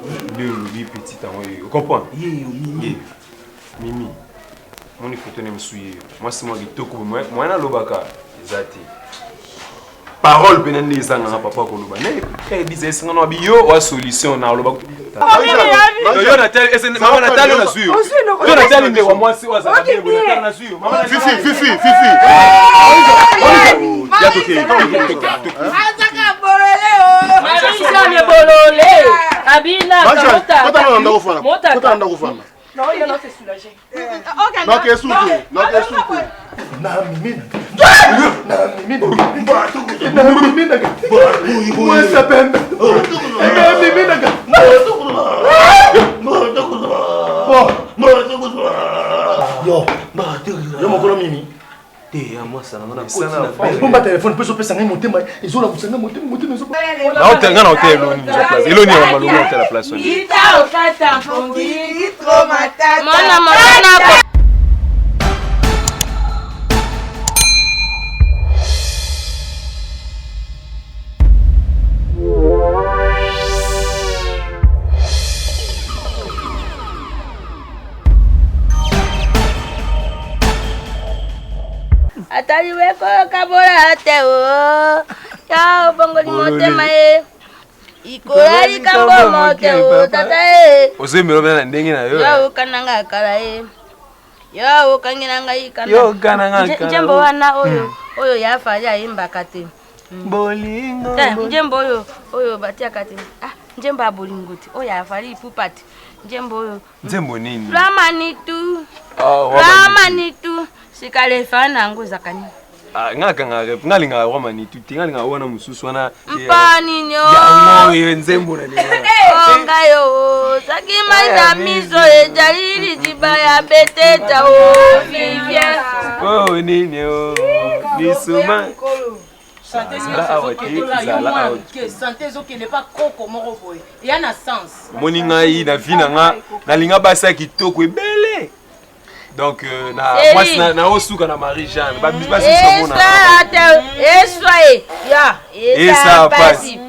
Le petit vous comprenez? Mimi. Mon photo ne me suit. Moi c'est moi qui toko moi na lobaka zati. Parole penen les sanga papa ko loba. Ne disait sanga no biyo wa solution na lobaka. Yo na tel ese mama na tel na suyo. Yo na tel nde wa mwasi wa za na suyo. Mama Fifi. Ya toke. Azaka bolole o. Marisha bolole. Abina Kota non, il y en a fait soulager. Non, qu'est-ce que moi ça na on va téléphone peut se sangai monter mais ils ont la boussanga monter na otenga na hotel oni za place eloni ya malungu hotel la place oni ita okata fongi trop matata mona atali weko kabora teo ya bongo ni motema e ikolali kambo moteo tata e ozemelo bana ndenge na yo ya ukananga kala e ya ukanginanga ikana yo kananga kala njembo wana oyo yafa ya imba kate bolingo njembo oyo batia kate njembo abolinguti oyo yafa ipupati njembo oyo njembo nini ramanitu sikale fana ngo zakani ngaka ngalinga ramanitu tingalinga wana mususu wana mpani nyo ya ngo nzembo na leo ngayo sakima damizo ejalili jibaya beteta vivia nini nisuma santé ezokende pa koko moko boye ya na sens moni ngai na vie nanga nalinga basa kitoko ebele donc na osuka na Marie Jeanne ba basi somona esa pasi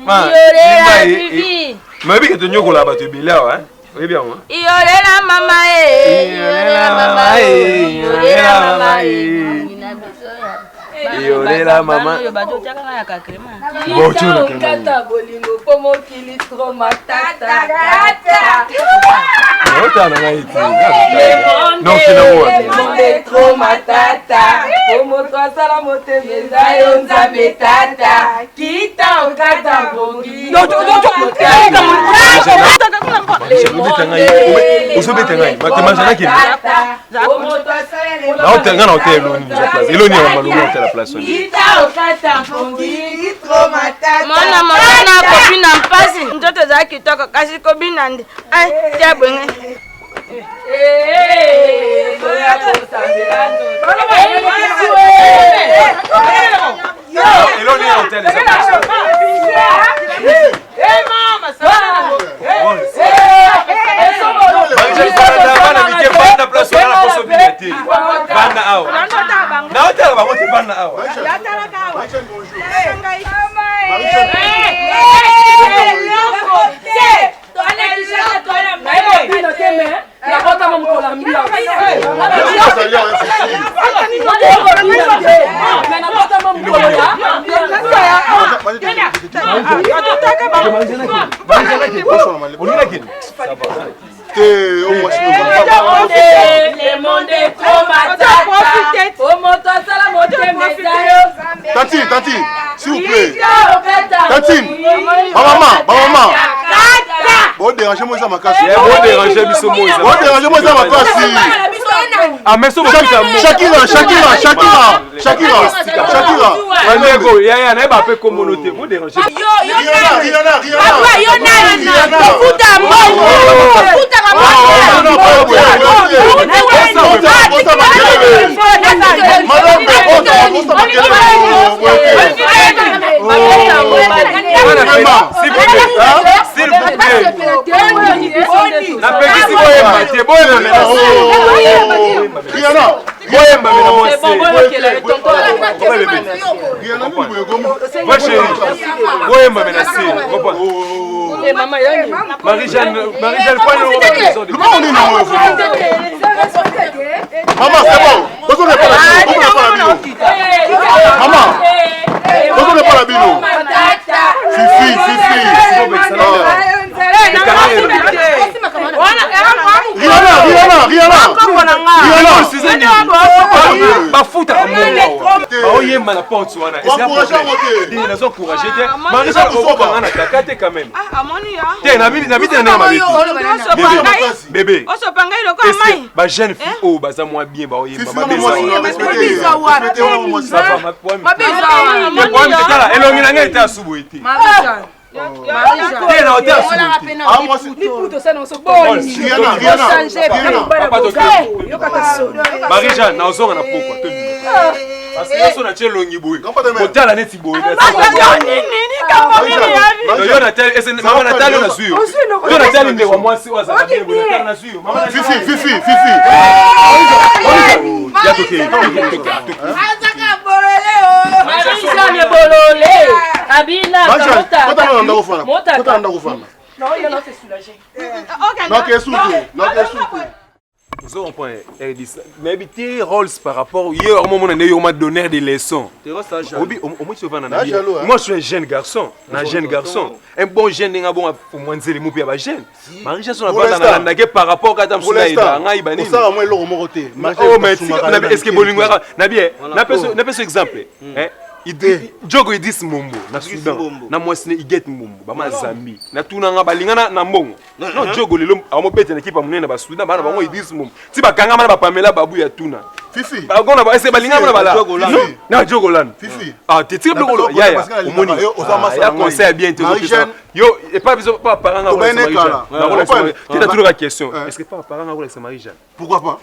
ma bi que to nyokola ba to ebele wa oui bien moi iyolela mama Yolela mama. Bonjour kata bolingo pomo kili trop matata. Otana ngaiti. Non c'est trop matata. Pomo twasala motembeza yo nzambe tata. Kita okata bongi. Non. Mwana kopina mpasi mtoto za kitoko kasi kobina ndi ai tia bwenge eloni ya hotel Tati, s'il vous plaît. Tati, maman. Bon, dérangez-moi ça ma casse. Bon, dérangez-moi ça ma casse. Ah, mais ça, Shakira. Nego, ya na ba pe communauté, vous dérangez. Rihanna. S'il vous plaît. La petite Maman, Marie-Jeanne, pas une maison de... Maman, c'est bon. Vous n'avez pas la bino. Fifi. Rihanna. Bafuta oyemba na porte wana. Est-ce encourager Marie-Jeanne okokanga na kakate quand même. Bébé. Ba jeune fille oh baza moi bien ba oyemba ba beza. Elongi na ngai ta subo ete. Marie-Jeanne, na ozonga na pokwa to bi. Parce que so na chelongi boy. Kotala neti boy. Yo na tel ese mama na tali na suyo. Yo na tali ndewa mwasi waza na boy na suyo. Fifi. Ya toke. Marie-Jeanne bolole. Abina Vous avez un point. Mais habiter Rolls par rapport hier au moment où on m'a donné des leçons. Moi je suis un jeune garçon, un bon jeune n'est pas bon pour moi les mots pour jeune. Marie-Jeanne sont pas dans la par rapport à Adam Soulaï ngai bani. Ça moi le moroté. Oh mais est-ce que bolingo na bien. Na peut exemple. Jogo idis mombo na Soudan na mwasine iget mombo ba mazambi na tunanga balingana na mbongo no jogo lelo amobete na kipa munene ba Soudan bana bango idis mombo ti bakanga mana ba Pamela babu ya tuna Fifi ba gona ba ese balingana na bala na jogo lan Fifi ah te tire bloko ya omoni ya conseil bien te yo et pas besoin pas paranga Marie-Jeanne tu as toujours la question est-ce que pas paranga avec Marie-Jeanne pourquoi pas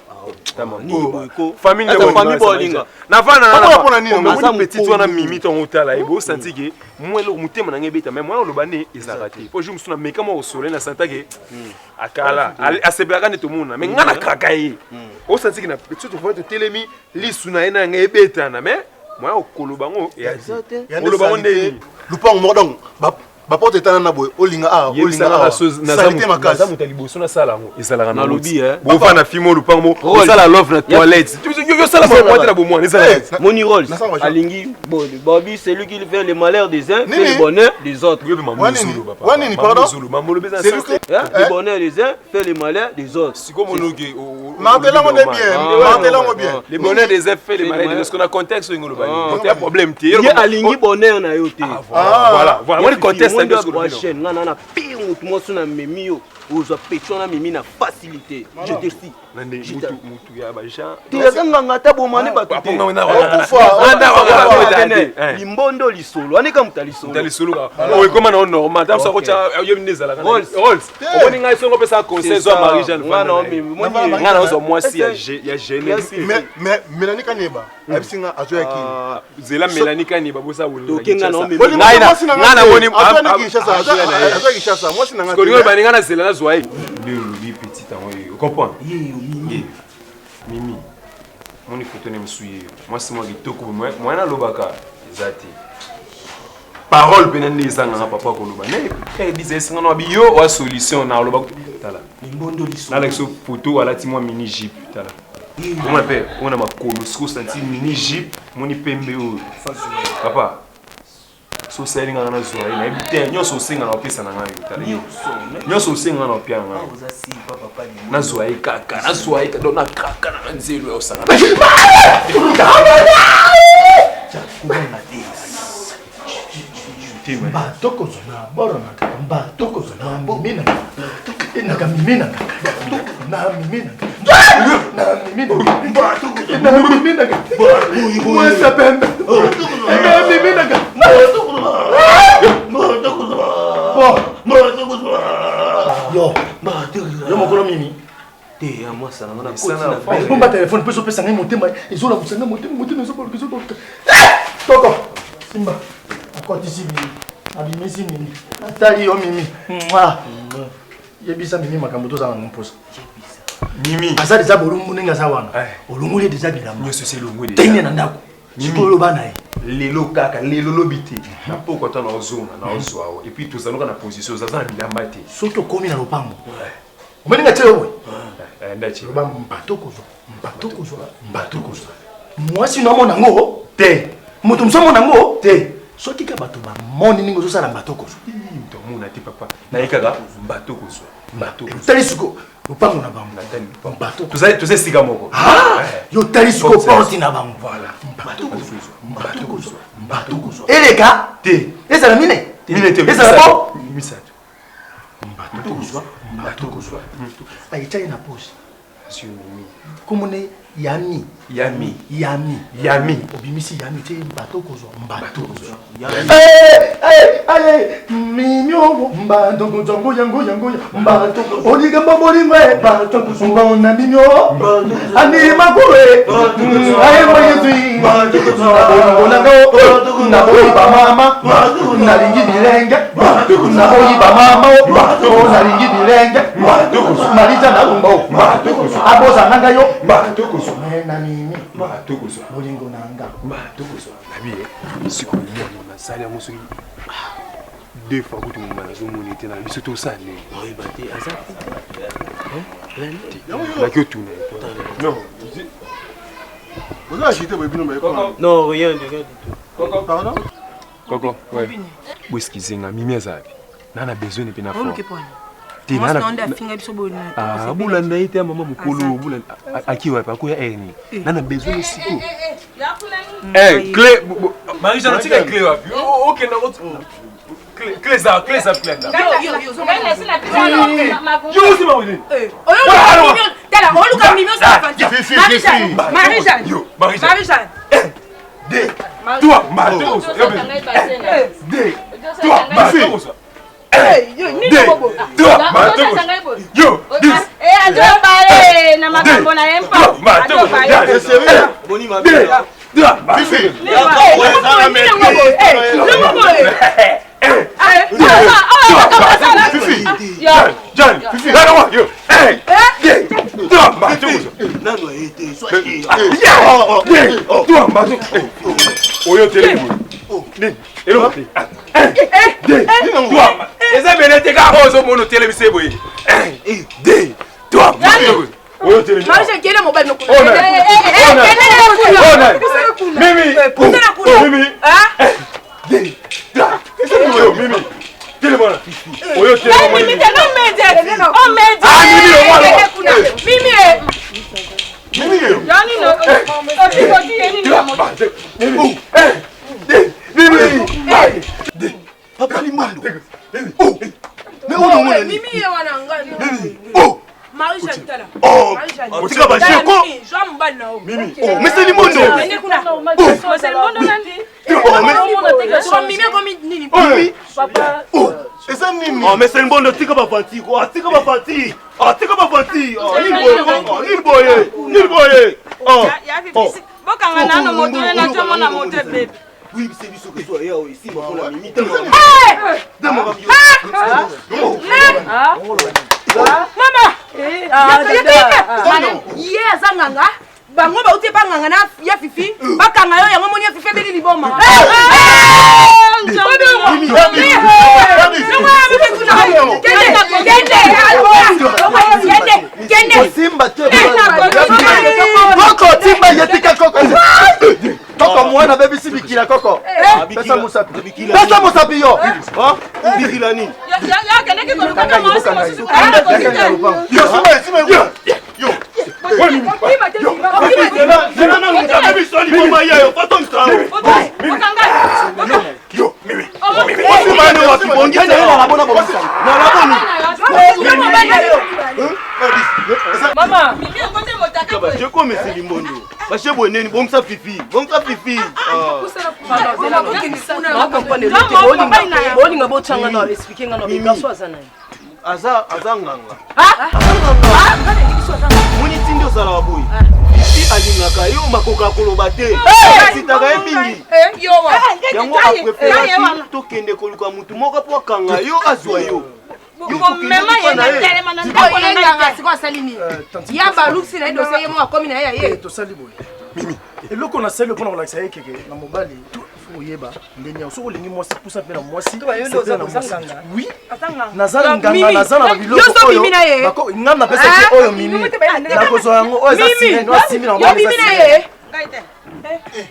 famille bolinga na vana na petit wana mimi ton otala ebo senti que moi le mutema na ngebeta mais moi le bane ezarati po je musuna meka mo osole na sentake akala asebelaka neto mona mais ngana krakaye o senti que na petit to vote telemi lisuna ena ngebeta na mais moi okolobango ya okolobango ndeni lupango modong ba porte etana na boy olinga salite makasi muta liboso na sala ngo ezalaka na lobby bo fa na fimo lupango mo sala love na toilette yo sala mo na bo moi ezala Moni Rolls alingi Bobby c'est lui qui fait les malheurs des uns fait le bonheur des autres wani ni pardon c'est lui le bonheur des uns fait le malheur des autres c'est comme onoge Martela mo bien le bonheur des uns fait le malheur des autres parce qu'on a contexte ngolo ba il y a problème ti il alingi bonheur na yo te voilà moi le contexte chaîne ngana na pire mutu mosu na memi yo ozo petona memi na facilité je te dis mutu ya ba Jean te nganga ta bomane ba tuté limbondo lisolo anika mutalisolo lisolo o comme na normal dans ça ko yo minezala Rolls o ninga songo pesa conseil zo Marie-Jeanne ngana ozo mwasi ya gêné mais Mélanie Kaniba abisinga azoya ki zela Mélanie Kaniba bosa wolo ngana woni moi sinanga ko baninga na zela na zoai lui petit en comprends Mimi moni photo ne msuye moi c'est moi kitoko moi na lobaka zati parole penende izanga papa ko loba ne disait singa no biyo wa solution na lobaka tala limbondo liso Alex photo alati moi mini jeep tala on appelle on a ma kolo sco senti mini jeep moni pembe o papa so selling ngana zoai na ebite nyoso singa na opesa na ngayo tala nyoso singa na opia ngayo na zoai kaka na zoai ka na kaka na nzelo yo sanga Batoko zona borona batoko zona mimina na mimina na mimina Wesa pembe mimina yo mokolo mimi te ya mwasa na ngana koti na bomba telefone peso pesa ngai motema ezola kusanga motema ezobolo kezo toko simba akotisi mimi abimisi mimi atali yo mimi yebisa mimi makambo tozala na mposa Mimi aza deja bolungu ndenge aza wana olungu ye deja bilamba nyonso c'est longo tenge na ndako Chikolo banaye. Lelo kaka, lelo lobité. Na poko ta na zone na ozwa. Et puis tout ça nous na position ça ça bilamba te. Soto komi na lopango. Omeninga tshelo we. Ndachi. Ba mbato kozwa. Mbato kozwa. Moi si no mona ngo te. Moto msomo nango te. Soki ka bato ba moni ningo zo sala mbato kozwa. To mona te papa. Na yekaka mbato kozwa. Tali suko. Lopango na bango. Mbato. Tu sais sika moko. Ah! Yo tali suko porti na bango. Voilà. Mbato kozwa. Eleka te. Eza la mine. Mine te. Eza la bo. Misato. Mbato kozwa. Ay chai na poche. Monsieur Mimi. Komone Yami. Obimisi Yami te mbato kozwa. Mimyo mbato kozwa yango mbato. Odiga mboli mwe mbato kozwa na mimyo. Ani makure. Ay mayezi. Na boyi ba mama. Na lingi bilenge. Na boyi ba mama. Na lingi bilenge. Marija na lumbo. Aboza nanga yo. Na mimi. Bolingo nanga. Nabi, siku mmoja na sali ya musu. Deux fois que tu m'as dit mon était dans biso to ça né. Oui, bati asa. La que tu non. Vous avez acheté bébé non Non, rien du tout. Pardon? Coco, ouais. Whisky zinga mimi azabi. Nana besoin de pena fort. Moi c'est on a finga biso bona. Ah, bula na ite mama mukolo bula akiwa pa ko ya eni. Nana besoin de siko. Clé Marie Jeanne tu clé wapi? OK na clé za plein là. Yo. Yo aussi ma wili. Tala oluka mimio sa fanti. Marie-Jeanne. Toi, Matos. Toi, Matos. Yo, na makambo na empa. Boni ma belle. Fifi. John, Fifi. Yo. Toi, Matos. Nano été, soit Toi, Matos. Oyo téléphone. Hello. Toi, eza benete ka ozo mono télévisé boy. Toi, oyo télévisé. Marie-Jeanne kele mobile no kuna. Mimi. Mimi. Téléphone. Oyo téléphone. Mimi te no mede. O mede. Mimi. Yani no. Oti yeni ni mo. Mimi. Papa Limondo. Mais où on est Mimi ye wana ngani. Oh, Marie-Jeanne tala. oh. Marie-Jeanne. Tika ba sheko. Joa mobile na o. Mimi. Oh, mais c'est Limondo. Ende kuna. C'est le monde nandi. Oh, mais So mimi komi nini? oui. Papa. Oh, et ça Nini. Oh, mais c'est Limondo, tika ba fanti. Oh, tika ba fanti. Oh, tika ba fanti. Oh, il boye. Oh. Bokanga nano moto na tomo na moto bébé. Oui, c'est biso que soit yao ici, ma la mimi tellement. Mama. Ye azanganga. Bango ba uti banganga na ya Fifi. Bakanga yo yango moni ya Fifi beli liboma. Simba te. Koko Simba yetika koko. Koko mwana baby sibikila koko. Pesa musapi. Pesa musapi yo. Ah, bikila nini? Ya keneke ko luka mo so. Yo, Simba. Yo. Mama, Je comme c'est Limondo. Bache boneni, bon ça Fifi. Aza nganga. Muni tindo sala waboyi. Fifi alingaka yo makoka koloba te. Sitaka mingi. Yango aprefera tokende koluka mutu moko po kanga yo azwa yo. mema yenge telema na ndako na nganga siko asali ni ya balusi na dossier mo akomi na ya ye to sali boy Mimi. eloko na selo pona kolakisa ye keke na mobali oyeba ndenge ya soki olingi mwasi pusa mpe na mwasi oui naza nganga naza na biloko oyo ngam napesa te oyo mimi nakozwa yango oyo eza sirene wasimi na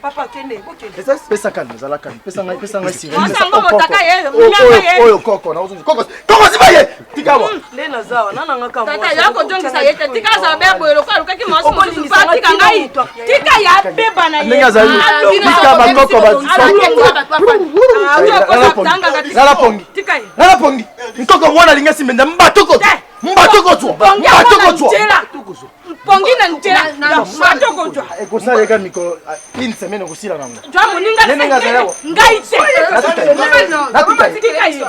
papa kende eza pesa kalme ezala kalme pesa ngai sirene oyo koko koko siba ye tikawa nde nazawa nanangaka tata yakozongisa ye te tika aza beboye lokola alukaki mwasi mosusu tika ngai tika ya beba na ye ndenge azali bika bakoko nala pongi nkoko mwana alingi asimbenda mbatoko pongi na njela mbatoko jwa ekosaleka mikolo une semaine okosila nango jwa moninga ngai te natika ye